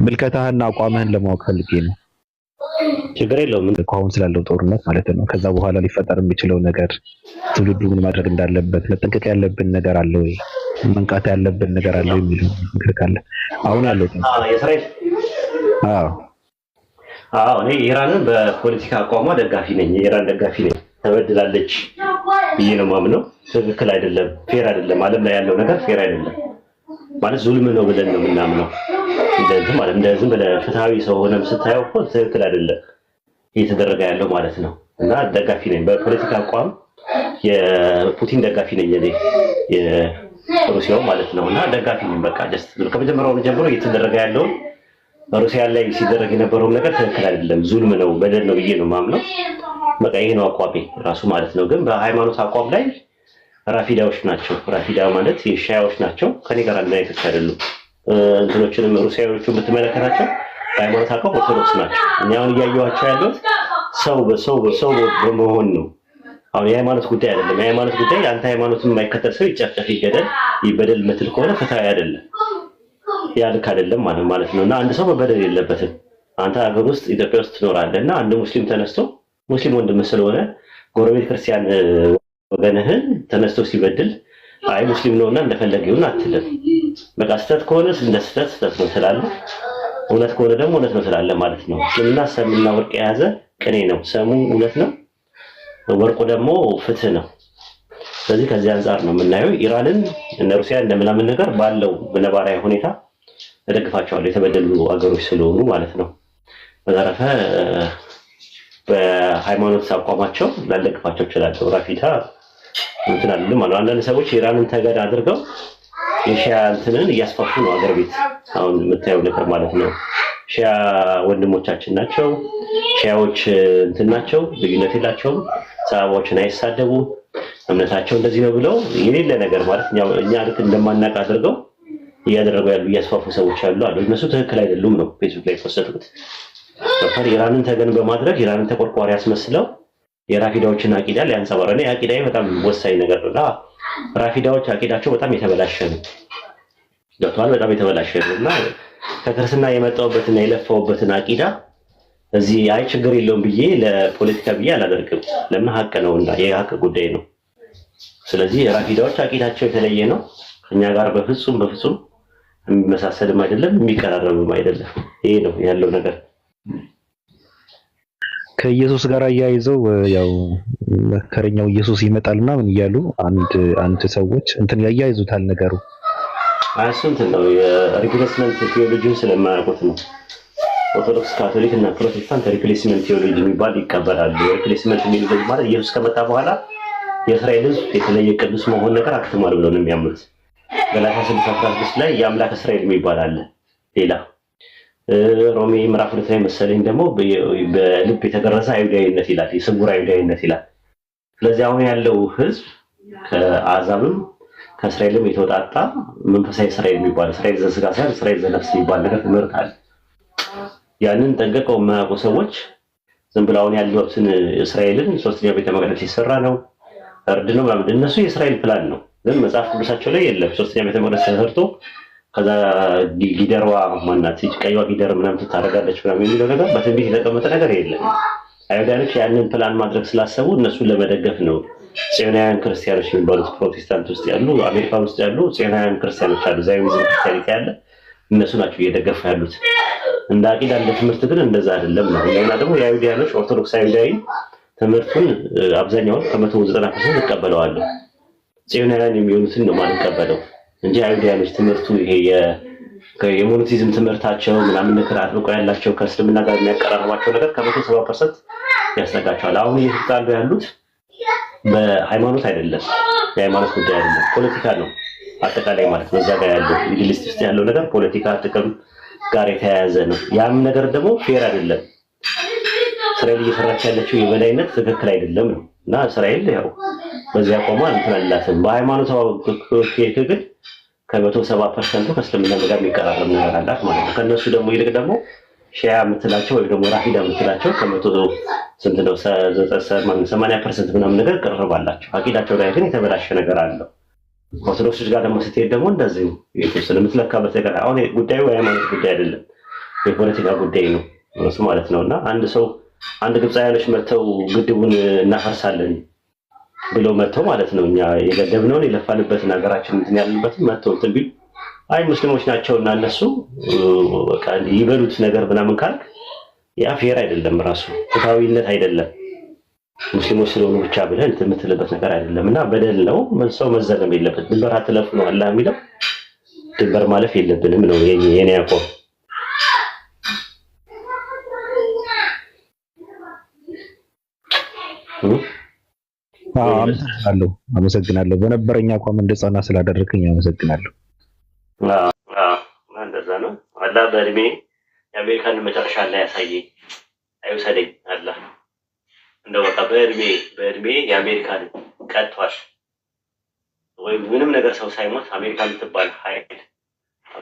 ምልከታህና አቋምህን ለማወቅ ፈልጌ ነው። ችግር የለውም። አሁን ስላለው ጦርነት ማለት ነው። ከዛ በኋላ ሊፈጠር የሚችለው ነገር ትውልዱ ምን ማድረግ እንዳለበት መጠንቀቅ ያለብን ነገር አለ ወይ? መንቃት ያለብን ነገር አለ የሚለው ምክር ካለ አሁን ያለው የእስራኤል እኔ ኢራንን በፖለቲካ አቋሟ ደጋፊ ነኝ። የኢራን ደጋፊ ነኝ። ተበድላለች ብዬ ነው የማምነው። ትክክል አይደለም፣ ፌር አይደለም። ዓለም ላይ ያለው ነገር ፌር አይደለም ማለት ዙልም ነው ብለን ነው የምናምነው። እንደዚህ ማለት እንደዚህ በፍትሃዊ ሰው ሆነም ስታየው እኮ ትክክል አይደለም እየተደረገ ያለው ማለት ነው። እና ደጋፊ ነኝ በፖለቲካ አቋም የፑቲን ደጋፊ ነኝ እኔ የሩሲያው ማለት ነው። እና ደጋፊ ነኝ በቃ ጀስት ከመጀመሪያው ጀምሮ እየተደረገ ያለው ሩሲያ ላይ ሲደረግ የነበረው ነገር ትክክል አይደለም፣ ዙልም ነው፣ በደል ነው ብዬ ነው የማምነው። በቃ ይሄ ነው አቋሜ ራሱ ማለት ነው። ግን በሃይማኖት አቋም ላይ ራፊዳዎች ናቸው። ራፊዳ ማለት የሻያዎች ናቸው። ከኔ ጋር አንድ አይነት አይደሉም። እንትኖችንም ሩሲያዎቹን ብትመለከታቸው በሃይማኖት አቋም ኦርቶዶክስ ናቸው። እኔ አሁን እያየኋቸው ያለው ሰው በመሆን ነው። አሁን የሃይማኖት ጉዳይ አይደለም። የሃይማኖት ጉዳይ አንተ ሃይማኖትን የማይከተል ሰው ይጨፍጨፍ፣ ይገደል፣ ይበደል ምትል ከሆነ ፍትሃዊ አይደለም፣ ያልክ አይደለም ማለት ነው። እና አንድ ሰው መበደል የለበትም። አንተ ሀገር ውስጥ ኢትዮጵያ ውስጥ ትኖራለህ እና አንድ ሙስሊም ተነስቶ ሙስሊም ወንድም ስለሆነ ጎረቤት ክርስቲያን ወገንህን ተነስቶ ሲበድል አይ ሙስሊም ነውና እንደፈለገ ይሁን አትልም። በቃ ስህተት ከሆነ እንደ ስህተት ነው ትላለህ፣ እውነት ከሆነ ደግሞ እውነት ነው ትላለህ ማለት ነው። እስልምና ሰምና ወርቅ የያዘ ቅኔ ነው። ሰሙ እውነት ነው፣ ወርቁ ደግሞ ፍትህ ነው። ስለዚህ ከዚህ አንጻር ነው የምናየው ኢራንን እነ ሩሲያ እንደምናምን ነገር ባለው ነባራዊ ሁኔታ እደግፋቸዋለሁ፣ የተበደሉ አገሮች ስለሆኑ ማለት ነው። በተረፈ በሃይማኖት አቋማቸው ላልደግፋቸው እችላለሁ። ራፊታ እንትን አለ ማለት አንዳንድ ሰዎች ኢራንን ተገዳ አድርገው የሺያ እንትንን እያስፋፉ ነው አገር ቤት አሁን የምታየው ነገር ማለት ነው። ሺያ ወንድሞቻችን ናቸው። ሺያዎች እንትን ናቸው፣ ልዩነት የላቸውም። ሰሃባዎችን አይሳደቡም፣ እምነታቸው እንደዚህ ነው ብለው የሌለ ነገር ማለት እኛ ልክ እንደማናቅ አድርገው እያደረጉ ያሉ እያስፋፉ ሰዎች አሉ። እነሱ ትክክል አይደሉም ነው ፌስቡክ ላይ የፖስተቱት። ኢራንን ተገን በማድረግ ኢራንን ተቆርቋሪ ያስመስለው የራፊዳዎችን አቂዳ ሊያንጸባርቁ ነው። አቂዳዬ በጣም ወሳኝ ነገር ነው። ራፊዳዎች አቂዳቸው በጣም የተበላሸ ነው። ገብቷል? በጣም የተበላሸ ነው እና ከክርስትና የመጣውበትና የለፋውበትን አቂዳ እዚህ አይ ችግር የለውም ብዬ ለፖለቲካ ብዬ አላደርግም። ለምን ሀቅ ነውና የሀቅ ጉዳይ ነው። ስለዚህ ራፊዳዎች አቂዳቸው የተለየ ነው። ከኛ ጋር በፍጹም የሚመሳሰልም አይደለም፣ የሚቀራረብም አይደለም። ይሄ ነው ያለው ነገር። ከኢየሱስ ጋር አያይዘው ያው መከረኛው ኢየሱስ ይመጣልና ምን እያሉ አንድ ሰዎች እንትን ያያይዙታል ነገሩ። እሱ እንትን ነው የሪፕሌስመንት ቴዎሎጂን ስለማያውቁት ነው። ኦርቶዶክስ፣ ካቶሊክ እና ፕሮቴስታንት ሪፕሌስመንት ቴዎሎጂ የሚባል ይቀበላሉ። ሪፕሌስመንት የሚሉት ማለት ኢየሱስ ከመጣ በኋላ የእስራኤል ሕዝብ የተለየ ቅዱስ መሆን ነገር አክትሟል ብለው ነው የሚያምኑት። ገላትያ 6:16 ላይ የአምላክ እስራኤል የሚባል አለ። ሌላ ሮሜ ምዕራፍ 2 ላይ መሰለኝ ደግሞ በልብ የተገረዘ አይሁዳዊነት ይላል፣ የስውር አይሁዳዊነት ይላል። ስለዚህ አሁን ያለው ሕዝብ ከአሕዛብም ከእስራኤልም የተወጣጣ መንፈሳዊ እስራኤል የሚባል እስራኤል ዘሥጋ ሳይሆን እስራኤል ዘነፍስ የሚባል ነገር ትምህርት አለ። ያንን ጠንቅቀው የማያውቁ ሰዎች ዝም ብለው አሁን ያሉትን እስራኤልን ሶስተኛው ቤተ መቅደስ ይሰራ ነው እርድ ነው ማለት እነሱ የእስራኤል ፕላን ነው። ግን መጽሐፍ ቅዱሳቸው ላይ የለም። ሶስተኛ ቤተ መቅደስ ተሰርቶ ከዛ ጊደርዋ ማናት ቀይዋ ጊደር ምናምን ትታረጋለች ምናምን የሚለው ነገር በትንቢት የተቀመጠ ነገር የለም። አይሁዳኖች ያንን ፕላን ማድረግ ስላሰቡ እነሱን ለመደገፍ ነው ጽዮናውያን ክርስቲያኖች የሚባሉት ፕሮቴስታንት ውስጥ ያሉ አሜሪካ ውስጥ ያሉ ጽዮናውያን ክርስቲያኖች አሉ። ዛዮኒዝም ክርስቲያኒቲ ያለ እነሱ ናቸው እየደገፉ ያሉት። እንደ አቂዳ እንደ ትምህርት ግን እንደዛ አይደለም ነው። እና ደግሞ የአይሁዳኖች ኦርቶዶክስ አይሁዳዊ ትምህርቱን አብዛኛውን ከ190% እቀበለዋለሁ። ጽዮናውያን የሚሆኑትን ነው የማልቀበለው እንጂ አይሁዳኖች ትምህርቱ ይሄ የሞኖቲዝም ትምህርታቸው ምናምን ነገር አጥብቀው ያላቸው ከእስልምና ጋር የሚያቀራርባቸው ነገር ከ170% ያስጠጋቸዋል። አሁን እየተጣሉ ያሉት በሃይማኖት አይደለም፣ የሃይማኖት ጉዳይ አይደለም፣ ፖለቲካ ነው አጠቃላይ ማለት ነው። እዛ ጋር ያለው ሚድል ኢስት ውስጥ ያለው ነገር ፖለቲካ ጥቅም ጋር የተያያዘ ነው። ያም ነገር ደግሞ ፌር አይደለም። እስራኤል እየሰራች ያለችው የበላይነት ትክክል አይደለም ነው እና እስራኤል ያው በዚያ ቆማ እንትን አላትም። በሃይማኖት ከሄድክ ግን ከ170% ከእስልምና ጋር የሚቀራረብ ነገር አላት ማለት ነው። ከነሱ ደግሞ ይልቅ ደግሞ ሺያ የምትላቸው ወይ ደግሞ ራፊዳ የምትላቸው ከ180% ምናምን ነገር ቀርባላቸው። አቂዳቸው ላይ ግን የተበላሸ ነገር አለው። ኦርቶዶክሶች ጋር ደግሞ ስትሄድ ደግሞ እንደዚህ ነው። የተወሰነ የምትለካበት ነገር አሁን ጉዳዩ የሃይማኖት ጉዳይ አይደለም። የፖለቲካ ጉዳይ ነው እሱ ማለት ነውና አንድ ግብፃውያኖች መጥተው ግድቡን እናፈርሳለን ብለው መጥተው ማለት ነው እኛ የገደብነውን የለፋንበትን ሀገራችን እንትን ያለንበትን መጥተው እንትን ቢሉ አይ ሙስሊሞች ናቸውና እነሱ በቃ ይበሉት ነገር ምናምን ካልክ ያ ፌር አይደለም፣ ራሱ ፍትሃዊነት አይደለም። ሙስሊሞች ስለሆኑ ብቻ ብለህ እንትን የምትልበት ነገር አይደለም እና በደል ነው። ሰው መዘለም የለበት። ድንበር አትለፉ ነው አላህ የሚለው። ድንበር ማለፍ የለብንም ነው የኔ አቋም። አመሰግናለሁ። በነበረኝ አቋም እንደጸና ስላደረግኝ አመሰግናለሁ። እንደዛ ነው። አላህ በእድሜ የአሜሪካን መጨረሻ ላይ ያሳየኝ አይውሰደኝ አላህ። እንደው በቃ በእድሜ የአሜሪካን ቀጥቷል ወይም ምንም ነገር ሰው ሳይሞት አሜሪካ የምትባል ኃይል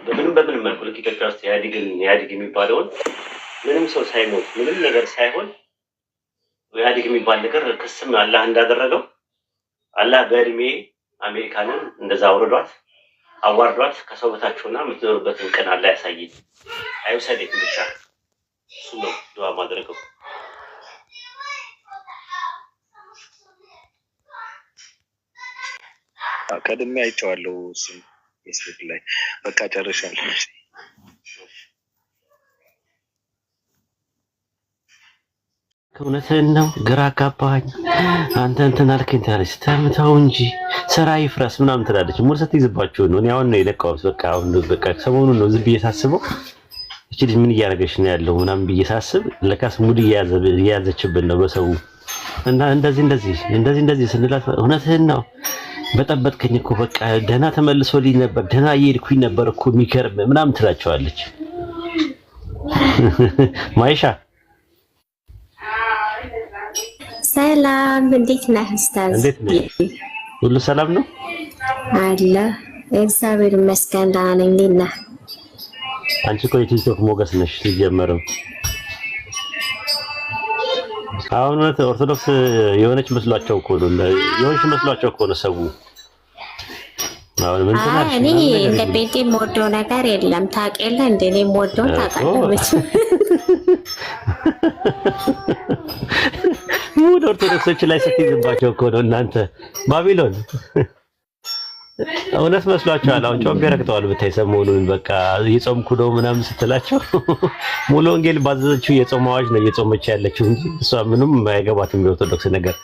በምንም መልኩ ልክ ኢትዮጵያ ውስጥ ኢህአዴግ የሚባለውን ምንም ሰው ሳይሞት ምንም ነገር ሳይሆን ኢህአዴግ የሚባል ነገር ክስም አላህ እንዳደረገው አላህ በእድሜ አሜሪካንን እንደዛ አዋርዷት ከሰው በታች ሆና የምትኖርበትን ቀን አላህ ያሳየኝ አይውሰደኝ ብቻ። እሱ ነው ዱዓ ማድረገው። ቀድሜ አይቼዋለሁ እሱን ፌስቡክ ላይ። በቃ ጨርሻለሁ። እውነትህን ነው። ግራ አጋባኝ። አንተ እንትን አልከኝ ትላለች። ተምተው እንጂ ስራ ይፍረስ ምናምን ትላለች። ሙድ ስትይዝባችሁ ነው። እኔ አሁን ነው የለቀሁት። በቃ ሰሞኑን ነው ዝም ብዬ ሳስበው እቺ ልጅ ምን እያደረገች ነው ያለው ምናምን ብዬ ሳስብ ለካስ ሙድ እየያዘችብን ነው በሰው እና እንደዚህ ስንላት እውነትህን ነው በጠበጥከኝ እኮ በቃ ደህና ተመልሶልኝ ነበር፣ ደህና እየሄድኩኝ ነበር እኮ የሚገርም ምናምን ትላቸዋለች። ማይሻ ሰላም፣ እንዴት ነህ ኡስታዝ? እንዴት ነህ? ሁሉ ሰላም ነው አለ። እግዚአብሔር ይመስገን ደህና ነኝ። እንዴት ነህ? አንቺ እኮ የቲክቶክ ሞገስ ነሽ ሲጀመርም። አሁን እውነት ኦርቶዶክስ የሆነች መስሏቸው እኮ ነው ሰው። አሁን ምን ትላለች? እኔ እንደ ቤቴ የምወደው ነገር የለም። ታውቅ የለ እንደ እኔ የምወደውን ታውቃለች። ሙድ ኦርቶዶክሶች ላይ ስትይዝባቸው እኮ ነው እናንተ ባቢሎን። እውነት መስሏቸዋል። አሁን ጮቤ ረግጠዋል ብታይ ሰሞኑን በቃ እየጾምኩ ነው ምናምን ስትላቸው ሙሉ ወንጌል ባዘዘችው የጾም አዋጅ ነው እየጾመች ያለችው እንጂ እሷ ምንም አይገባትም የኦርቶዶክስ ነገር።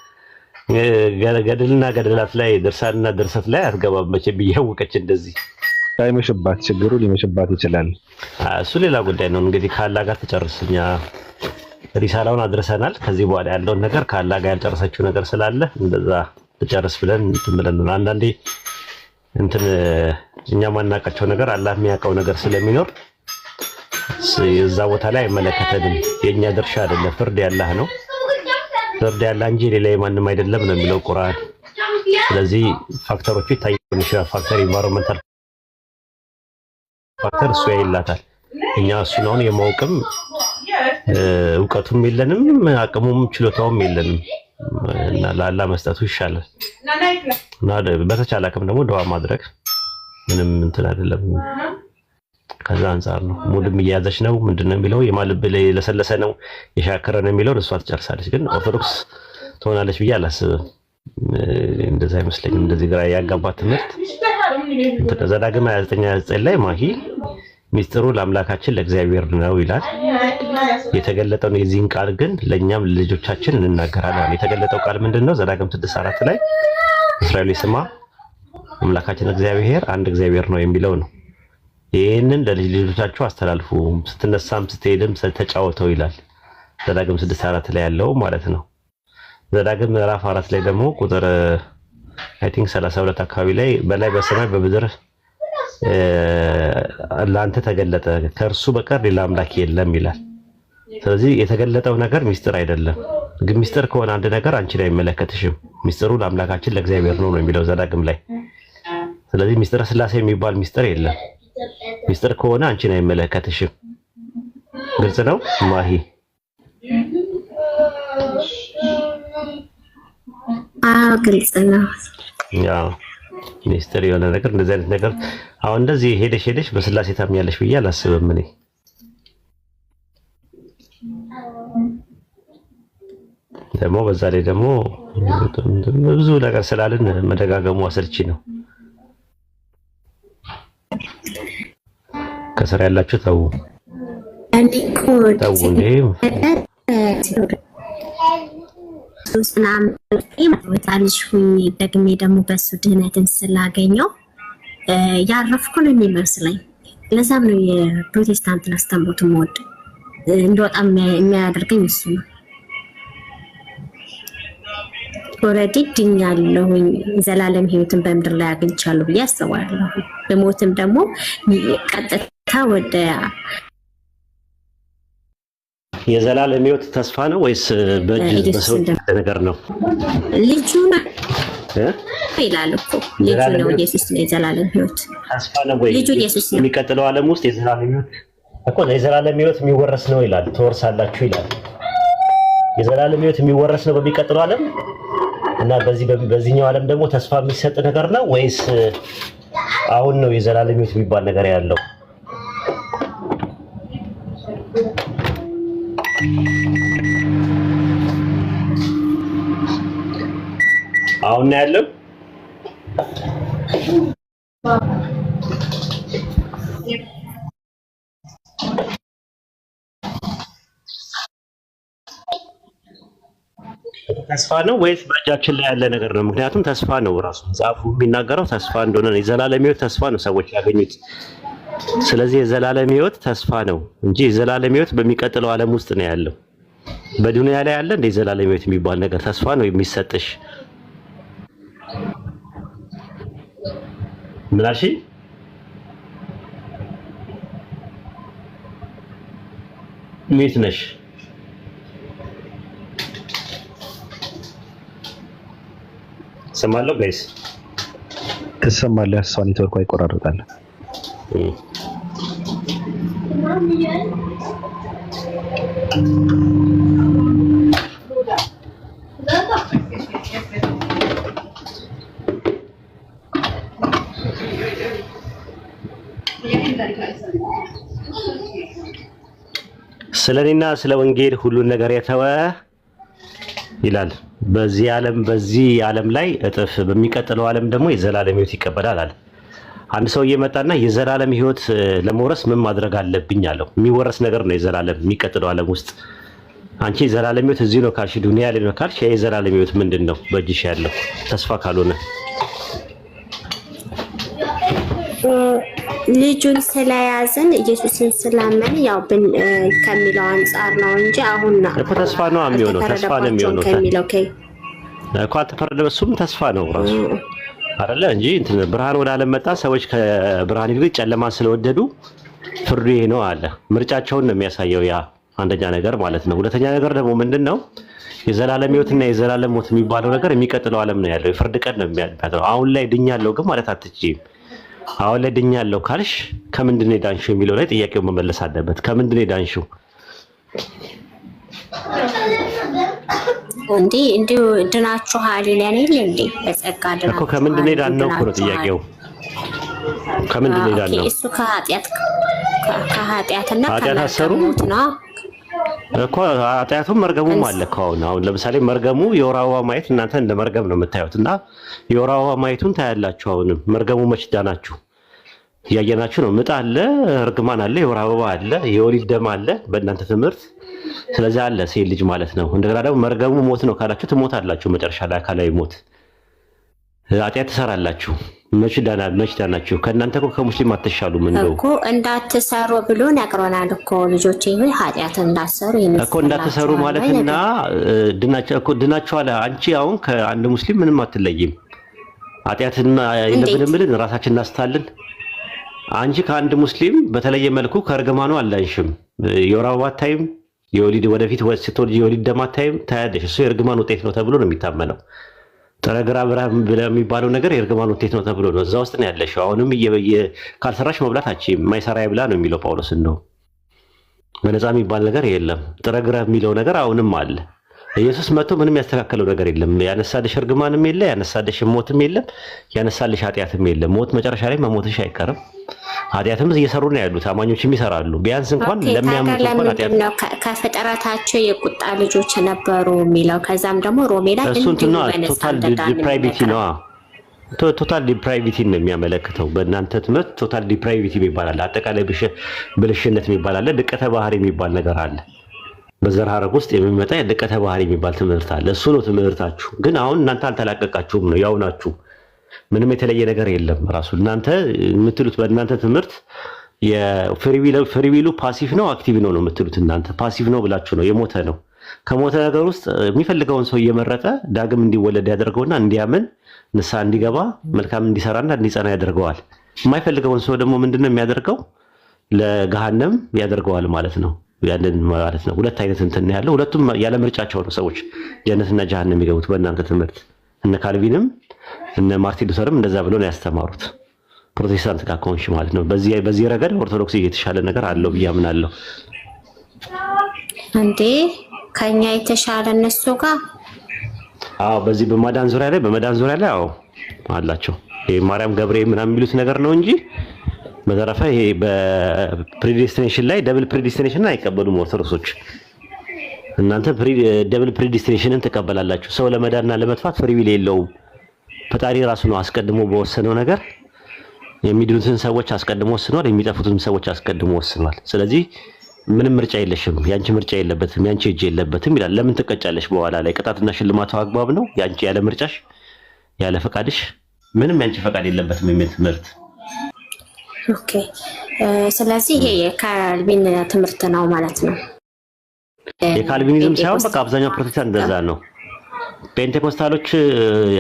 ገድልና ገድላት ላይ ድርሳንና ድርሰት ላይ አትገባም መቼም እያወቀች እንደዚህ ሳይመሽባት ችግሩ ሊመሽባት ይችላል። እሱ ሌላ ጉዳይ ነው። እንግዲህ ከአላህ ጋር ተጨርስኛ ሪሳላውን አድርሰናል። ከዚህ በኋላ ያለውን ነገር ከአላህ ጋር ያልጨረሰችው ነገር ስላለ እንደዛ ተጨርስ ብለን እንትን ብለን ነው። አንዳንዴ እኛ ማናውቃቸው ነገር አላህ የሚያውቀው ነገር ስለሚኖር እዛ ቦታ ላይ አይመለከተንም። የኛ ድርሻ አይደለም። ፍርድ ያላህ ነው። ፍርድ ያላህ እንጂ ሌላ ማንም አይደለም ነው የሚለው ቁርአን። ስለዚህ ፋክተሮቹ ይታያሉ። ፋክተር ኢንቫይሮንመንታል ፋክተር እሱ ያይላታል። እኛ እሱን አሁን የማውቅም እውቀቱም የለንም፣ አቅሙም ችሎታውም የለንም እና ለአላህ መስጠቱ ይሻላል። እና በተቻለ አቅም ደግሞ ዱዓ ማድረግ ምንም እንትን አይደለም። ከዛ አንፃር ነው። ሙድም እየያዘች ነው። ምንድነው የሚለው የማልብ ላይ ለሰለሰ ነው የሻከረ ነው የሚለው እሷ ትጨርሳለች። ግን ኦርቶዶክስ ትሆናለች ብዬ አላስብም። እንደዛ አይመስለኝም። እንደዚህ ግራ ያጋባት ትምህርት ዘዳግም 29 ላይ ማሂ ሚስጥሩ ለአምላካችን ለእግዚአብሔር ነው ይላል። የተገለጠው የዚህን ቃል ግን ለኛም ለልጆቻችን እንናገራለን። የተገለጠው ቃል ምንድነው? ዘዳግም 6:4 ላይ እስራኤል ስማ አምላካችን እግዚአብሔር አንድ እግዚአብሔር ነው የሚለው ነው። ይሄንን ለልጆቻችሁ አስተላልፉ፣ ስትነሳም ስትሄድም ተጫወተው ይላል። ዘዳግም 6:4 ላይ ያለው ማለት ነው። ዘዳግም ምዕራፍ 4 ላይ ደግሞ ቁጥር አይ ቲንክ 32 አካባቢ ላይ በላይ በሰማይ በምድር ለአንተ ተገለጠ ከእርሱ በቀር ሌላ አምላክ የለም ይላል። ስለዚህ የተገለጠው ነገር ሚስጥር አይደለም። ግን ሚስጥር ከሆነ አንድ ነገር አንቺን አይመለከትሽም። ሚስጥሩ ለአምላካችን ለእግዚአብሔር ነው የሚለው ዘዳግም ላይ። ስለዚህ ሚስጥረ ስላሴ የሚባል ሚስጥር የለም። ሚስጥር ከሆነ አንቺን አይመለከትሽም። ግልጽ ነው ማሂ? ግልጽ ነው። ያው ሚስጥር የሆነ ነገር እንደዚህ አይነት ነገር አሁን እንደዚህ ሄደሽ በስላሴ ታምኛለሽ ብዬ አላስብም እኔ። ደግሞ በዛ ላይ ደግሞ ብዙ ነገር ስላልን መደጋገሙ አሰልቺ ነው። ከስራ ያላችሁ ተው እንዴ ትንሽ ሁኝ ደግሜ ደግሞ በሱ ድህነትን ስላገኘው ያረፍኩ ነው የሚመስለኝ። ለዛም ነው የፕሮቴስታንት አስተምሮት ሞድ እንደወጣ የሚያደርገኝ እሱ ነው። ኦልሬዲ ድኛለሁኝ፣ ዘላለም ህይወትን በምድር ላይ አግኝቻለሁ ብዬ አስባለሁ። በሞትም ደግሞ ቀጥታ ወደ የዘላለም ህይወት ተስፋ ነው ወይስ በእጅ በሰው ነገር ነው? ልጁ ነው ይላል እኮ ልጁ ነው ኢየሱስ ነው የዘላለም ህይወት ተስፋ ነው ወይ? ልጁ ኢየሱስ ነው። የሚቀጥለው ዓለም ውስጥ የዘላለም ህይወት እኮ የዘላለም ህይወት የሚወረስ ነው ይላል። ትወርሳላችሁ ይላል። የዘላለም ህይወት የሚወረስ ነው በሚቀጥለው ዓለም እና በዚህኛው ዓለም ደግሞ ተስፋ የሚሰጥ ነገር ነው ወይስ አሁን ነው የዘላለም ህይወት የሚባል ነገር ያለው? አሁን ነው ያለው። ተስፋ ነው ወይስ በእጃችን ላይ ያለ ነገር ነው? ምክንያቱም ተስፋ ነው ራሱ መጽሐፉ የሚናገረው ተስፋ እንደሆነ ነው። የዘላለም ህይወት ተስፋ ነው ሰዎች ያገኙት። ስለዚህ የዘላለም ህይወት ተስፋ ነው እንጂ የዘላለም ህይወት በሚቀጥለው ዓለም ውስጥ ነው ያለው። በዱንያ ላይ ያለ እንደ የዘላለም ህይወት የሚባል ነገር ተስፋ ነው የሚሰጥሽ። ምን አልሽ? ሚት ነሽ? ሰማለሁ ጋይስ ትሰማለህ? እሷ ኔትወርኳ ይቆራረጣል። ስለኔና ስለ ወንጌል ሁሉን ነገር የተወ ይላል በዚህ ዓለም ላይ እጥፍ በሚቀጥለው ዓለም ደግሞ የዘላለም ህይወት ይቀበላል አለ። አንድ ሰው እየመጣና የዘላለም ህይወት ለመውረስ ምን ማድረግ አለብኝ አለው። የሚወረስ ነገር ነው የዘላለም የሚቀጥለው ዓለም ውስጥ። አንቺ የዘላለም ህይወት እዚህ ነው ካልሽ፣ ዱንያ ላይ ነው ካልሽ፣ የዘላለም ህይወት ምንድን ነው በእጅሽ ያለው ተስፋ ካልሆነ? ልጁን ስለያዝን ኢየሱስን ስላመን ያው ከሚለው አንጻር ነው እንጂ አሁን እኮ ተስፋ ነው የሚሆነው። ተስፋ ነው የሚሆነው ከሚለው እኮ አልተፈረደም። እሱም ተስፋ ነው ራሱ አይደለ እንጂ እንትን ብርሃን ወደ ዓለም መጣ፣ ሰዎች ከብርሃን ይልቅ ጨለማን ስለወደዱ ፍርዱ ይሄ ነው አለ። ምርጫቸውን ነው የሚያሳየው። ያ አንደኛ ነገር ማለት ነው። ሁለተኛ ነገር ደግሞ ምንድነው? የዘላለም ህይወትና የዘላለም ሞት የሚባለው ነገር የሚቀጥለው ዓለም ነው ያለው። የፍርድ ቀን ነው የሚያደርገው። አሁን ላይ ድኛለሁ ግን ማለት አትችይም። አሁን ላይ ድኛለሁ ካልሽ ከምንድን ነው የዳንሽው የሚለው ላይ ጥያቄው መመለስ አለበት። ከምንድን ነው የዳንሽው? እንዲሁ ድናችኋል ይላል እንዴ? በጸጋ ድናችኋል እኮ ከምንድን ነው የዳነው እኮ ነው ጥያቄው። ከምንድን ነው የዳነው? እሱ ከኃጢአትና ከሞት ነው እኮ። ኃጢአቱም መርገሙም አለ እኮ። አሁን ለምሳሌ መርገሙ የወር አበባ ማየት እናንተ እንደ መርገም ነው የምታዩት እና የወር አበባ ማየቱን ታያላችሁ። አሁንም መርገሙ መች ዳናችሁ? እያየናችሁ ነው። ምጥ አለ፣ እርግማን አለ፣ የወር አበባ አለ፣ የወሊድ ደም አለ በእናንተ ትምህርት። ስለዚህ አለ ሴት ልጅ ማለት ነው። እንደገና ደግሞ መርገሙ ሞት ነው ካላችሁ ትሞታላችሁ። መጨረሻ ላይ አካላዊ ሞት። ኃጢአት ትሰራላችሁ። መች ዳናችሁ? ከእናንተ እኮ ከሙስሊም አትሻሉም። እንደው እኮ እንዳትሰሩ ብሎ ነግሮናል እኮ ልጆቼ ሆይ ኃጢአት እንዳትሰሩ እኮ እንዳትሰሩ ማለትና ድናችኋል። አንቺ አሁን ከአንድ ሙስሊም ምንም አትለይም። ኃጢአትና የለብንም ብለን ራሳችን እናስታልን። አንቺ ከአንድ ሙስሊም በተለየ መልኩ ከእርግማኑ አላንሽም። የወር አበባ አታይም። የወሊድ ወደፊት ስትወልጂ የወሊድ ደም አታይም። ታያለሽ። እሱ የእርግማን ውጤት ነው ተብሎ ነው የሚታመነው። ጥረግራ ብለህ የሚባለው ነገር የእርግማን ውጤት ነው ተብሎ ነው እዛ ውስጥ ነው ያለሽው። አሁንም ካልሰራሽ መብላት አትችይም። የማይሰራ ይብላ ነው የሚለው ጳውሎስ። ነው በነፃ የሚባል ነገር የለም። ጥረግራ የሚለው ነገር አሁንም አለ። ኢየሱስ መጥቶ ምንም ያስተካከለው ነገር የለም። ያነሳልሽ እርግማንም የለ፣ ያነሳልሽ ሞትም የለም፣ ያነሳልሽ ኃጢአትም የለም። ሞት መጨረሻ ላይ መሞትሽ አይቀርም። ኃጢአትም እየሰሩ ነው ያሉት። አማኞችም ይሰራሉ። ቢያንስ እንኳን ለሚያምኑት እንኳን ኃጢአት ነው ከፍጥረታቸው የቁጣ ልጆች ነበሩ የሚለው። ከዛም ደግሞ ሮሜ ላይ ቶታል ዲፕራይቪቲ ነው። ቶታል ዲፕራይቪቲ ነው የሚያመለክተው። በእናንተ ትምህርት ቶታል ዲፕራይቪቲ ይባላል። አጠቃላይ ብልሽነት ይባላል። ድቀተ ባህሪ የሚባል ነገር አለ። በዘር ሐረግ ውስጥ የሚመጣ ድቀተ ባህሪ የሚባል ትምህርት አለ። እሱ ነው ትምህርታችሁ። ግን አሁን እናንተ አልተላቀቃችሁም ነው፣ ያው ናችሁ። ምንም የተለየ ነገር የለም። ራሱ እናንተ የምትሉት በእናንተ ትምህርት የፍሪዊሉ ፓሲቭ ነው አክቲቭ ነው የምትሉት እናንተ። ፓሲቭ ነው ብላችሁ ነው፣ የሞተ ነው። ከሞተ ነገር ውስጥ የሚፈልገውን ሰው እየመረጠ ዳግም እንዲወለድ ያደርገውና እንዲያምን ንስሐ እንዲገባ መልካም እንዲሰራና እንዲጸና ያደርገዋል። የማይፈልገውን ሰው ደግሞ ምንድነው የሚያደርገው? ለገሃነም ያደርገዋል ማለት ነው። ያንን ማለት ነው። ሁለት አይነት እንትን ያለው፣ ሁለቱም ያለ ምርጫቸው ነው ሰዎች ጀነትና ጀሃነም የሚገቡት በእናንተ ትምህርት። እነ ካልቪንም እነ ማርቲን ሉተርም እንደዛ ብሎ ነው ያስተማሩት። ፕሮቴስታንት ጋር ከሆንሽ ማለት ነው። በዚህ ረገድ ኦርቶዶክስ የተሻለ ነገር አለው ብዬ አምናለሁ። እንዴ ከኛ የተሻለ እነሱ ጋር? አዎ፣ በዚህ በመዳን ዙሪያ ላይ አዎ አላቸው። ይሄ ማርያም ገብርኤል ምናምን የሚሉት ነገር ነው እንጂ በተረፈ ይሄ በፕሪዲስቲኔሽን ላይ ደብል ፕሪዲስቲኔሽን አይቀበሉም ኦርቶዶክሶች። እናንተ ደብል ፕሪዲስቲኔሽንን ትቀበላላችሁ። ሰው ለመዳንና ለመጥፋት ፍሪ ዊል የለውም። ፈጣሪ ራሱ ነው አስቀድሞ በወሰነው ነገር የሚድኑትን ሰዎች አስቀድሞ ወስኗል፣ የሚጠፉትን ሰዎች አስቀድሞ ወስኗል። ስለዚህ ምንም ምርጫ የለሽም፣ ያንቺ ምርጫ የለበትም፣ ያንቺ እጅ የለበትም ይላል። ለምን ትቀጫለሽ? በኋላ ላይ ቅጣትና ሽልማቱ አግባብ ነው። ያንቺ ያለ ምርጫሽ ያለ ፈቃድሽ ምንም ያንቺ ፈቃድ የለበትም የሚል ትምህርት። ኦኬ፣ ስለዚህ ይሄ የካልቪን ትምህርት ነው ማለት ነው። የካልቪኒዝም ሳይሆን በቃ አብዛኛው ፕሮቴስታንት እንደዛ ነው። ፔንቴኮስታሎች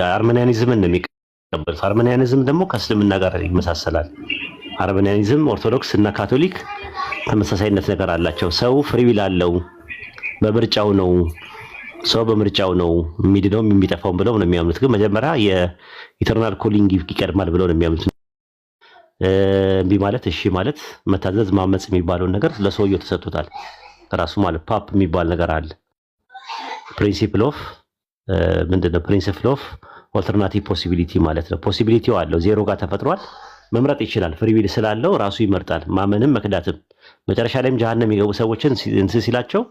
አርሜኒያኒዝምን ነው የሚቀበሉት። አርሜኒያኒዝም ደግሞ ከእስልምና ጋር ይመሳሰላል። አርሜኒያኒዝም፣ ኦርቶዶክስ እና ካቶሊክ ተመሳሳይነት ነገር አላቸው። ሰው ፍሪ ዊል አለው፣ በምርጫው ነው። ሰው በምርጫው ነው የሚድነው የሚጠፋው ብለው ነው የሚያምኑት። ግን መጀመሪያ የኢተርናል ኮሊንግ ይቀድማል ብለው ነው የሚያምኑት። እምቢ ማለት፣ እሺ ማለት፣ መታዘዝ፣ ማመጽ የሚባለውን ነገር ለሰውየው ተሰጥቶታል። ራሱ ማለት ፓፕ የሚባል ነገር አለ። ፕሪንሲፕል ኦፍ ምንድነው? ፕሪንሲፕል ኦፍ ኦልተርናቲቭ ፖሲቢሊቲ ማለት ነው። ፖሲቢሊቲው አለው፣ ዜሮ ጋር ተፈጥሯል። መምረጥ ይችላል። ፍሪ ዊል ስላለው ራሱ ይመርጣል፣ ማመንም መክዳትም። መጨረሻ ላይም ጀሃነም የሚገቡ ሰዎችን ሲላቸው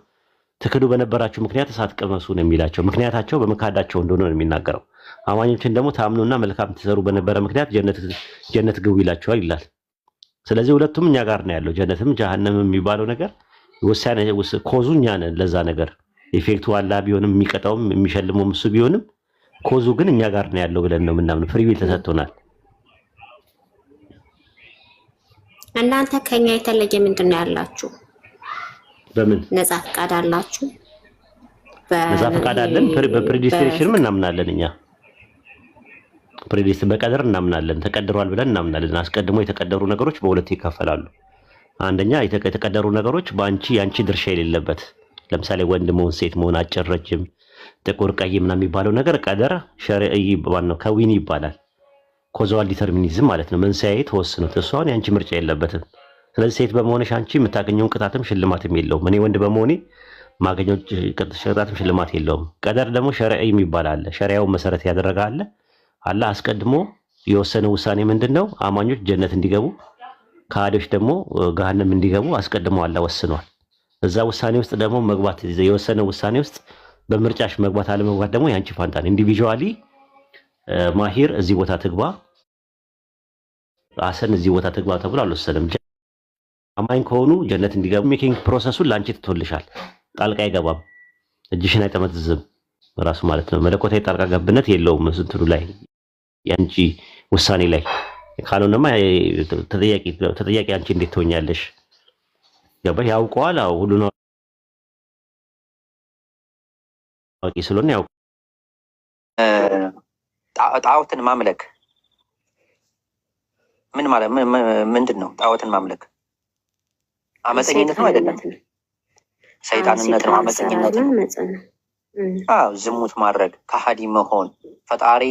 ትክዱ በነበራችሁ ምክንያት እሳት ቅመሱ ነው የሚላቸው። ምክንያታቸው በመካዳቸው እንደሆነ ነው የሚናገረው። አማኞችን ደግሞ ታምኑና መልካም ትሰሩ በነበረ ምክንያት ጀነት ግቡ ይላቸዋል ይላል። ስለዚህ ሁለቱም እኛ ጋር ነው ያለው። ጀነትም ጀሃነም የሚባለው ነገር ውሳኔ ኮዙ እኛ ነን። ለዛ ነገር ኢፌክቱ አላህ ቢሆንም የሚቀጣውም የሚሸልመውም እሱ ቢሆንም ኮዙ ግን እኛ ጋር ነው ያለው ብለን ነው የምናምነው። ፍሪ ዊል ተሰጥቶናል። እናንተ ከኛ የተለየ ምንድን ነው ያላችሁ? በምን ነፃ ፈቃድ አላችሁ? ነፃ ፈቃድ አለን። በፕሪዲስቲኔሽንም እናምናለን እኛ። ፕሪዲስቲኔሽን በቀደር እናምናለን። ተቀድሯል ብለን እናምናለን። አስቀድሞ የተቀደሩ ነገሮች በሁለት ይከፈላሉ። አንደኛ የተቀደሩ ነገሮች ያንቺ ድርሻ የሌለበት፣ ለምሳሌ ወንድ መሆን፣ ሴት መሆን፣ አጭር፣ ረጅም፣ ጥቁር፣ ቀይ ምናምን የሚባለው ነገር ቀደር ሸርዒ ነው፣ ከዊን ይባላል። ኮዛል ዲተርሚኒዝም ማለት ነው። መንስኤ ተወስኖት እሱ አሁን ያንቺ ምርጫ የለበትም። ስለዚህ ሴት በመሆንሽ አንቺ የምታገኘውን ቅጣትም ሽልማትም የለውም። እኔ ወንድ በመሆኔ ማገኘው ቅጣትም ሽልማት የለውም። ቀደር ደግሞ ሸርዒ የሚባል አለ። ሸሪዓውን መሰረት ያደረገ አለ። አላህ አስቀድሞ የወሰነ ውሳኔ ምንድነው? አማኞች ጀነት እንዲገቡ፣ ከሃዲዎች ደግሞ ገሃነም እንዲገቡ አስቀድሞ አላህ ወስኗል። እዛ ውሳኔ ውስጥ ደግሞ መግባት የወሰነ ውሳኔ ውስጥ በምርጫሽ መግባት አለመግባት ደግሞ ያንቺ ፋንታ ነው። ኢንዲቪጁዋሊ ማሂር እዚህ ቦታ ትግባ፣ አሰን እዚህ ቦታ ትግባ ተብሎ አልወሰነም። አማኝ ከሆኑ ጀነት እንዲገቡ ሜኪንግ ፕሮሰሱን ላንቺ ትቶልሻል። ጣልቃ አይገባም፣ እጅሽን አይጠመዝዝም ራሱ ማለት ነው። መለኮታዊ ጣልቃ ገብነት የለውም እንትኑ ላይ ያንቺ ውሳኔ ላይ። ካልሆነማ ተጠያቂ አንቺ እንዴት ትሆኛለሽ? ገባሽ? ያውቀዋል። አዎ ሁሉ ነው አውቂ ስለሆነ ያው ጣዖትን ማምለክ ምን ማለት ምንድን ነው? ጣዖትን ማምለክ አመፀኝነት ነው አይደለም? ሰይጣንነት ነው፣ አመፀኝነት ነው። አዎ ዝሙት ማድረግ፣ ከሃዲ መሆን፣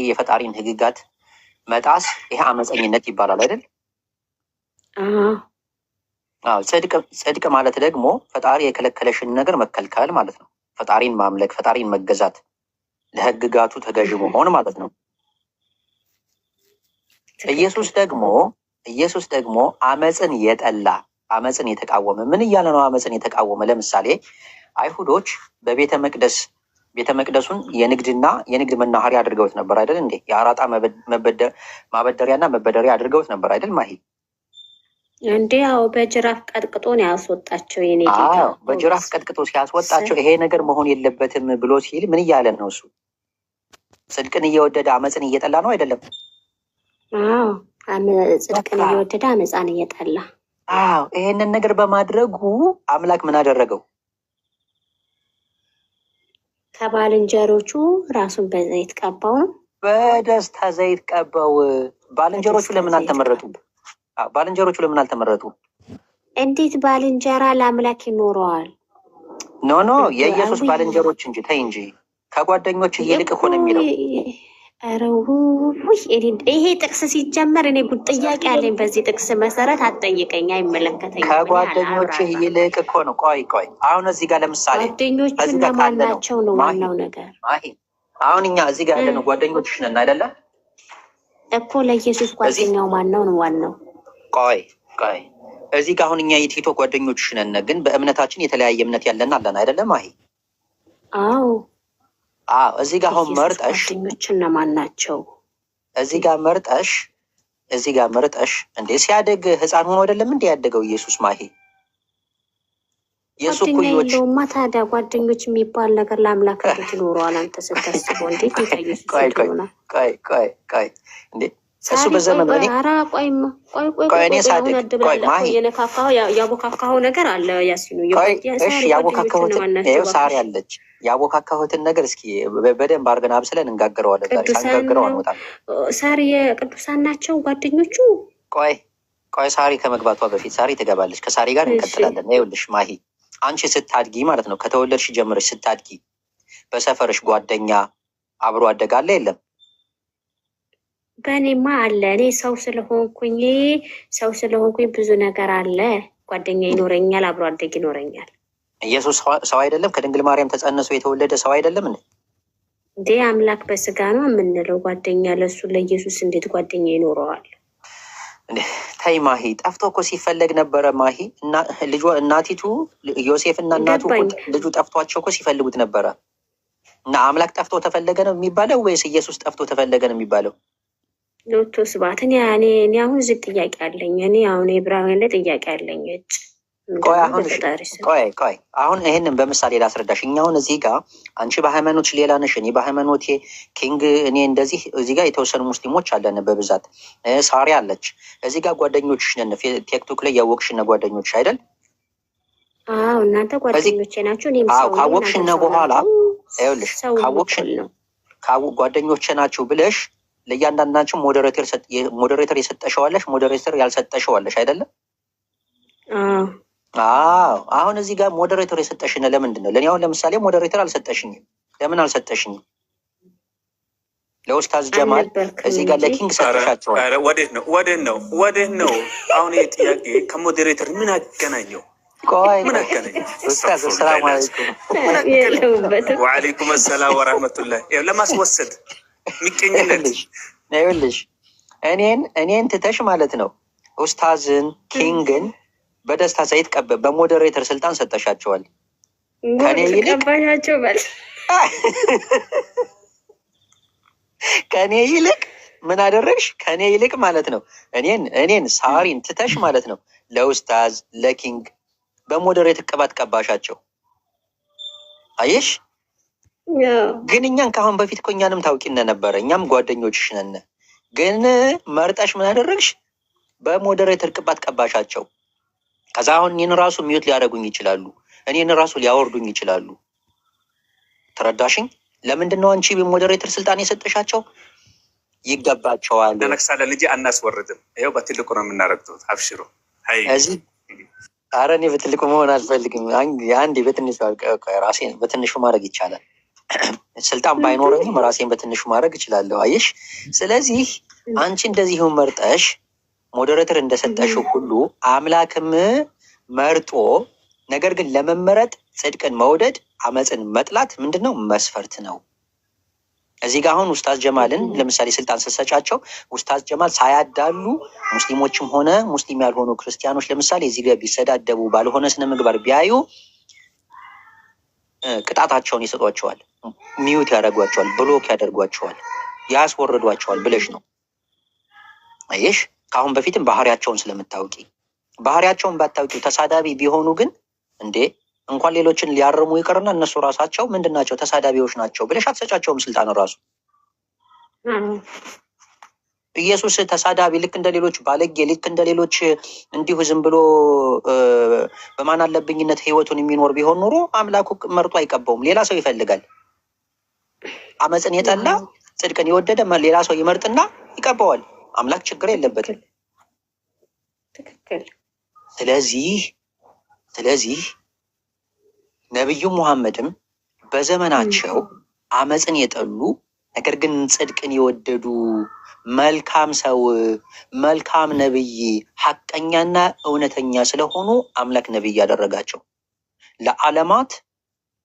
የፈጣሪን ህግጋት መጣስ፣ ይሄ አመፀኝነት ይባላል አይደል? አዎ ጽድቅ ማለት ደግሞ ፈጣሪ የከለከለሽን ነገር መከልከል ማለት ነው። ፈጣሪን ማምለክ፣ ፈጣሪን መገዛት፣ ለህግጋቱ ተገዥ መሆን ማለት ነው። ኢየሱስ ደግሞ ኢየሱስ ደግሞ አመፅን የጠላ አመፅን የተቃወመ ምን እያለ ነው? አመፅን የተቃወመ ለምሳሌ አይሁዶች በቤተ መቅደሱን የንግድ መናኸሪያ አድርገውት ነበር አይደል እንዴ? የአራጣ ማበደሪያና መበደሪያ አድርገውት ነበር አይደል ማሂ? እንዴ ያው በጅራፍ ቀጥቅጦ ነው ያስወጣቸው። የኔ ጌታ በጅራፍ ቀጥቅጦ ሲያስወጣቸው ይሄ ነገር መሆን የለበትም ብሎ ሲል ምን እያለ ነው እሱ? ጽድቅን እየወደደ አመፅን እየጠላ ነው አይደለም? ጽድቅን እየወደደ አመፃን እየጠላ። ይሄንን ነገር በማድረጉ አምላክ ምን አደረገው? ከባልንጀሮቹ ራሱን በዘይት ቀባው ነው። በደስታ ዘይት ቀባው። ባልንጀሮቹ ለምን አልተመረጡም? ባልንጀሮቹ ለምን አልተመረጡም? እንዴት ባልንጀራ ለአምላክ ይኖረዋል? ኖ የኢየሱስ ባልንጀሮች እንጂ ተይ እንጂ ከጓደኞች ይልቅ እኮ ነው የሚለው። ይሄ ጥቅስ ሲጀመር እኔ ጥያቄ አለኝ። በዚህ ጥቅስ መሰረት አትጠይቀኝ፣ አይመለከተኝም። ከጓደኞች ይልቅ እኮ ነው። ቆይ አሁን እዚህ ጋር ለምሳሌ ጓደኞቹ እነማን ናቸው ነው ዋናው ነገር። አሁን እኛ እዚህ ጋር ያለነው ጓደኞችሽ ነን አይደለ እኮ። ለኢየሱስ ጓደኛው ማን ነው ነው ዋናው። ቆይ እዚህ ጋር አሁን እኛ የቲቶ ጓደኞችሽ ነን፣ ግን በእምነታችን የተለያየ እምነት ያለን አለን አይደለም ማሂ? እዚህ ጋር አሁን መርጠሽ ጓደኞች እነማን ናቸው? እዚህ ጋር መርጠሽ እንዴ ሲያደግ ህፃን ሆኖ አይደለም እንዴ ያደገው ኢየሱስ ማሂ? ጓደኛ የለውማ ታዲያ። ጓደኞች የሚባል ነገር ለአምላክ እንዴት ይኖረዋል? አንተ ስታስበው እንዴት ጌታ ኢየሱስ ይሆናል? ቆይ እንዴ እሱ በዘመኑ ያቦካካኸው ነገር አለ ያሲኑ። ሳሪ አለች። ያቦካካሁትን ነገር እስኪ በደንብ አድርገን አብስለን እንጋግረዋለን። ሳሪ የቅዱሳን ናቸው ጓደኞቹ። ቆይ ሳሪ ከመግባቷ በፊት ሳሪ ትገባለች። ከሳሪ ጋር እንቀጥላለን። ይኸውልሽ ማሂ፣ አንቺ ስታድጊ ማለት ነው ከተወለድሽ ጀምረሽ ስታድጊ በሰፈርሽ ጓደኛ አብሮ አደግ አለ የለም? በእኔማ አለ። እኔ ሰው ስለሆንኩኝ ብዙ ነገር አለ። ጓደኛ ይኖረኛል፣ አብሮ አደግ ይኖረኛል። ኢየሱስ ሰው አይደለም? ከድንግል ማርያም ተጸንሶ የተወለደ ሰው አይደለም እንዴ? አምላክ በስጋ ነው የምንለው። ጓደኛ ለሱ ለኢየሱስ እንዴት ጓደኛ ይኖረዋል? ተይ ማሂ፣ ጠፍቶ እኮ ሲፈለግ ነበረ ማሂ። እናቲቱ ዮሴፍ እና እናቱ ልጁ ጠፍቷቸው እኮ ሲፈልጉት ነበረ። እና አምላክ ጠፍቶ ተፈለገ ነው የሚባለው ወይስ ኢየሱስ ጠፍቶ ተፈለገ ነው የሚባለው? ሎቶ ስባት። እኔ አሁን እዚህ ጥያቄ አለኝ። እኔ አሁን የብራውያን ላይ ጥያቄ አለኝ። ቆይ አሁን ይሄንን በምሳሌ ላስረዳሽ። እኛ አሁን እዚህ ጋር አንቺ በሃይማኖት ሌላ ነሽ፣ እኔ በሃይማኖቴ ኪንግ እኔ እንደዚህ እዚህ ጋር የተወሰኑ ሙስሊሞች አለን በብዛት። ሳሪ አለች እዚህ ጋር ጓደኞችሽ ነን። ቲክቶክ ላይ ያወቅሽነ ጓደኞችሽ አይደል? እናንተ ጓደኞቼ ናችሁ። ካወቅሽነ በኋላ ይኸውልሽ ጓደኞቼ ናችሁ ብለሽ ለእያንዳንዳችሁ ሞዴሬተር የሰጠሸዋለሽ፣ ሞዴሬተር ያልሰጠሸዋለሽ አይደለም? አሁን እዚህ ጋር ሞዴሬተር የሰጠሽን ለምንድን ነው? ለእኔ አሁን ለምሳሌ ሞዴሬተር አልሰጠሽኝም። ለምን አልሰጠሽኝም? ለኡስታዝ ጀማል እዚህ ጋር ለኪንግ ሰጠሻቸዋል። ወዴት ነው አሁን ይህ ጥያቄ ከሞዴሬተር ምን አገናኘው? ኡስታዝ ሰላም አለይኩም። ወአለይኩም ሰላም ወራህመቱላህ። ለማስወሰድ ሚቀኝልሽ ይኸውልሽ እኔን ትተሽ ማለት ነው ኡስታዝን ኪንግን በደስታ ዘይት በሞዴሬተር ስልጣን ሰጠሻቸዋል። ከኔ ይልቅ ምን አደረግሽ? ከኔ ይልቅ ማለት ነው እኔን ሳሪን ትተሽ ማለት ነው ለኡስታዝ ለኪንግ በሞዴሬተር ቅባት ቀባሻቸው። አየሽ? ግን እኛን ከአሁን በፊት እኮ እኛንም ታውቂነ ነበረ። እኛም ጓደኞችሽ ነን። ግን መርጠሽ ምን አደረግሽ? በሞዴሬተር ቅባት ቀባሻቸው። ከዛ አሁን እኔን ራሱ ሚዩት ሊያደርጉኝ ይችላሉ። እኔን ራሱ ሊያወርዱኝ ይችላሉ። ተረዳሽኝ? ለምንድን ነው አንቺ በሞዴሬተር ስልጣን የሰጠሻቸው? ይገባቸዋል። ነክሳለን እንጂ አናስወርድም። ይኸው በትልቁ ነው የምናረግተው። አብሽሮ እዚህ ኧረ እኔ በትልቁ መሆን አልፈልግም። አንዴ በትንሹ ራሴን በትንሹ ማድረግ ይቻላል። ስልጣን ባይኖረኝም ራሴን በትንሹ ማድረግ እችላለሁ። አየሽ? ስለዚህ አንቺ እንደዚሁ መርጠሽ ሞዴሬተር እንደሰጠሽው ሁሉ አምላክም መርጦ፣ ነገር ግን ለመመረጥ ጽድቅን መውደድ አመፅን መጥላት ምንድን ነው? መስፈርት ነው። እዚህ ጋር አሁን ኡስታዝ ጀማልን ለምሳሌ ስልጣን ስትሰጫቸው ኡስታዝ ጀማል ሳያዳሉ ሙስሊሞችም ሆነ ሙስሊም ያልሆኑ ክርስቲያኖች ለምሳሌ እዚህ ጋር ቢሰዳደቡ ባልሆነ ስነ ምግባር ቢያዩ ቅጣታቸውን ይሰጧቸዋል፣ ሚዩት ያደርጓቸዋል፣ ብሎክ ያደርጓቸዋል፣ ያስወርዷቸዋል ብለሽ ነው። አየሽ፣ ከአሁን በፊትም ባህሪያቸውን ስለምታውቂ ባህሪያቸውን ባታውቂው ተሳዳቢ ቢሆኑ ግን እንዴ እንኳን ሌሎችን ሊያርሙ ይቀርና እነሱ ራሳቸው ምንድናቸው ተሳዳቢዎች ናቸው ብለሽ አትሰጫቸውም ስልጣን ራሱ። ኢየሱስ ተሳዳቢ ልክ እንደ ሌሎች ባለጌ ልክ እንደ ሌሎች እንዲሁ ዝም ብሎ በማን አለብኝነት ህይወቱን የሚኖር ቢሆን ኑሮ አምላኩ መርጦ አይቀባውም፣ ሌላ ሰው ይፈልጋል። አመፅን የጠላ ጽድቅን የወደደ ሌላ ሰው ይመርጥና ይቀባዋል። አምላክ ችግር የለበትም። ትክክል። ስለዚህ ነቢዩ ሙሐመድም በዘመናቸው አመፅን የጠሉ ነገር ግን ጽድቅን የወደዱ መልካም ሰው፣ መልካም ነብይ፣ ሐቀኛና እውነተኛ ስለሆኑ አምላክ ነብይ ያደረጋቸው፣ ለዓለማት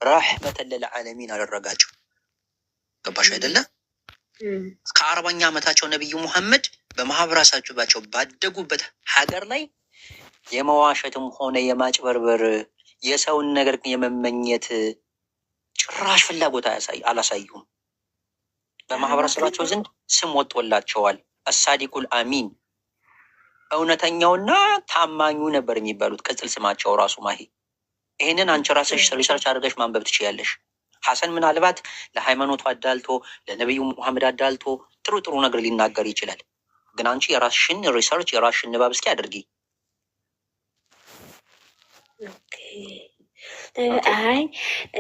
ረሕመተን ለልዓለሚን አደረጋቸው። ገባሽ አይደለ? ከ40ኛ ዓመታቸው ነቢዩ ሙሐመድ በማህበረሰባቸው ባደጉበት ሀገር ላይ የመዋሸትም ሆነ የማጭበርበር የሰውን ነገር የመመኘት ጭራሽ ፍላጎት አላሳዩም። በማህበረሰባቸው ዘንድ ስም ወጥቶላቸዋል። አሳዲቁል አሚን፣ እውነተኛውና ታማኙ ነበር የሚባሉት ቅጽል ስማቸው ራሱ ማሂ። ይህንን አንቺ ራስሽ ሪሰርች አድርገሽ ማንበብ ትችያለሽ። ሐሰን ምናልባት ለሃይማኖቱ አዳልቶ ለነቢዩ ሙሐመድ አዳልቶ ጥሩ ጥሩ ነገር ሊናገር ይችላል። ግን አንቺ የራስሽን ሪሰርች የራስሽን ንባብ እስኪ አድርጊ። አይ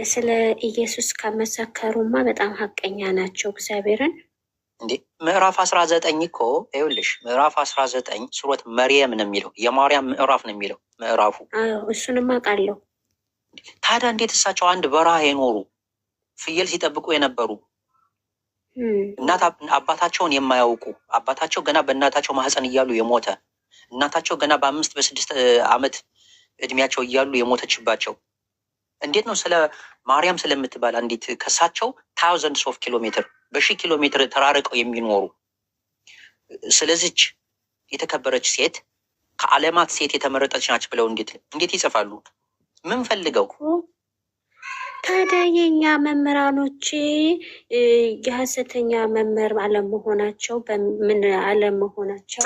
ስለ ኢየሱስ ከመሰከሩማ በጣም ሀቀኛ ናቸው። እግዚአብሔርን እንዴ ምዕራፍ 19 እኮ ይኸውልሽ፣ ምዕራፍ 19 ሱረት መርየም ነው የሚለው፣ የማርያም ምዕራፍ ነው የሚለው ምዕራፉ። እሱንም አውቃለሁ። ታዲያ እንዴት እሳቸው አንድ በረሃ የኖሩ ፍየል ሲጠብቁ የነበሩ እናት አባታቸውን የማያውቁ አባታቸው ገና በእናታቸው ማህፀን እያሉ የሞተ እናታቸው ገና በ5 በ6 ዓመት እድሜያቸው እያሉ የሞተችባቸው እንዴት ነው ስለ ማርያም ስለምትባል አንዲት ከሳቸው ታውዘንድስ ኦፍ ኪሎ ሜትር ኪሎ ሜትር ተራርቀው የሚኖሩ ስለዚች የተከበረች ሴት ከዓለማት ሴት የተመረጠች ናች ብለው እንዴት ይጽፋሉ? ምን ፈልገው? ታዲያ የኛ መምህራኖች የሀሰተኛ መምህር አለመሆናቸው በምን አለመሆናቸው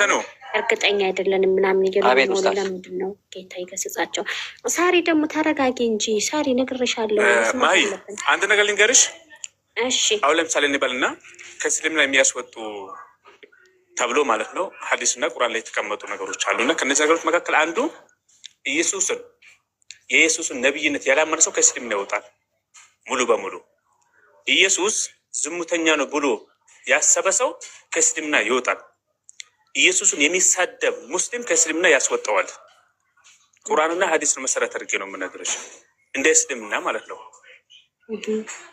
እርግጠኛ አይደለንም ምናምን እየሆኑ ለምንድን ነው? ጌታ ይገስጻቸው። ሳሪ ደግሞ ተረጋጊ እንጂ ሳሪ፣ ነግሬሻለሁ። ማይ አንድ ነገር ልንገርሽ። እሺ አሁን ለምሳሌ እንበልና ከእስልምና የሚያስወጡ ተብሎ ማለት ነው ሐዲስና ቁርአን ላይ የተቀመጡ ነገሮች አሉና ከነዚህ ነገሮች መካከል አንዱ የኢየሱስን ነብይነት ያላመነ ሰው ከእስልምና ይወጣል ሙሉ በሙሉ። ኢየሱስ ዝሙተኛ ነው ብሎ ያሰበ ሰው ከእስልምና ይወጣል። ኢየሱስን የሚሳደብ ሙስሊም ከእስልምና ያስወጣዋል። ቁርአንና ሐዲስን መሰረት አድርጌ ነው የምነግርሽ፣ እንደ እስልምና ማለት ነው።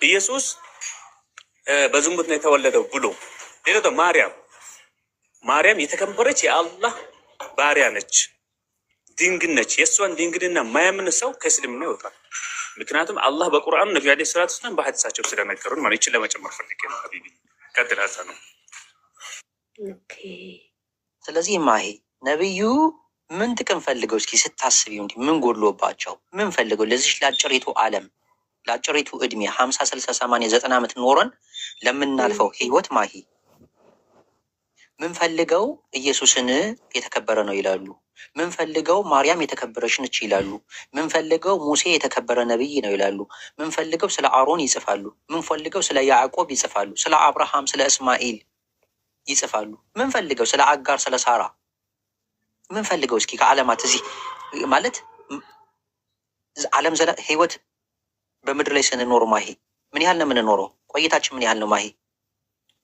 ኢየሱስ በዝሙት ነው የተወለደው ብሎ ሌላው ማርያም የተከበረች የአላህ ባሪያ ነች፣ ድንግል ነች። የእሷን ድንግልና የማያምን ሰው ከእስልምና ይወጣል። ምክንያቱም አላህ በቁርአኑ ነቢዩ ዓለይሂ ሰላቱ ወሰላም በሐዲሳቸው ስለነገሩን ማለት ይችላል። ለመጨመር ፈልጌ ነው ሀቢቢ ቀጥል ሀሳብ ነው። ስለዚህ ማሂ ነብዩ ምን ጥቅም ፈልገው እስኪ ስታስቢው እንዲህ ምን ጎድሎባቸው ምን ፈልገው ለዚህ ለአጭሪቱ ዓለም ለአጭሪቱ እድሜ 50 60 80 90 ዓመት ኖረን ለምናልፈው ህይወት ማሂ ምን ፈልገው ኢየሱስን የተከበረ ነው ይላሉ። ምን ፈልገው ማርያም የተከበረች ነች ይላሉ። ምን ፈልገው ሙሴ የተከበረ ነብይ ነው ይላሉ። ምን ፈልገው ስለ አሮን ይጽፋሉ። ምን ፈልገው ስለ ያዕቆብ ይጽፋሉ። ስለ አብርሃም ስለ እስማኤል ይጽፋሉ። ምን ፈልገው ስለ አጋር ስለ ሳራ ምን ፈልገው እስኪ ከዓለማት እዚህ ማለት ዓለም ህይወት በምድር ላይ ስንኖር ማሂ ምን ያህል ነው የምንኖረው? ቆይታችን ምን ያህል ነው ማሂ?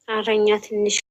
አረኛ ትንሽ